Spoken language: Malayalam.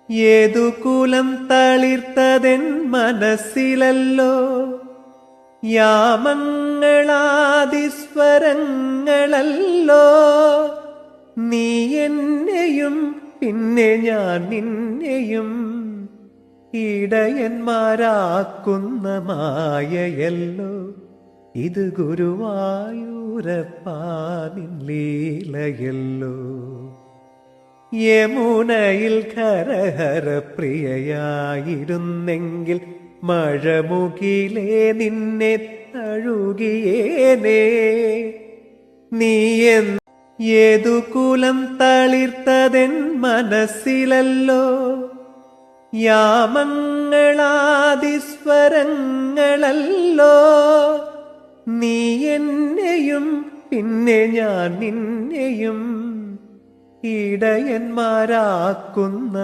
ഏതു കുലം തളിർത്തതെൻ മനസ്സിലല്ലോ യാമങ്ങളാദിസ്വരങ്ങളല്ലോ. നീ എന്നെയും പിന്നെ ഞാൻ നിന്നെയും ഇടയന്മാരാക്കുന്ന മായയല്ലോ. ഇത് ഗുരുവായൂരപ്പാ നിൻ ലീലയല്ലോ. യമുനയിൽ ഖരഹര പ്രിയയായിരുന്നെങ്കിൽ മഴമുകിലേ നിന്നെ തഴുകിയേനേ. നീ ഏതു കുലം തളിർത്തതെൻ മനസ്സിലല്ലോ യാമങ്ങളാദിസ്വരങ്ങളല്ലോ. നീ എന്നെയും പിന്നെ ഞാൻ നിന്നെയും ഇടയന്മാരാക്കുന്ന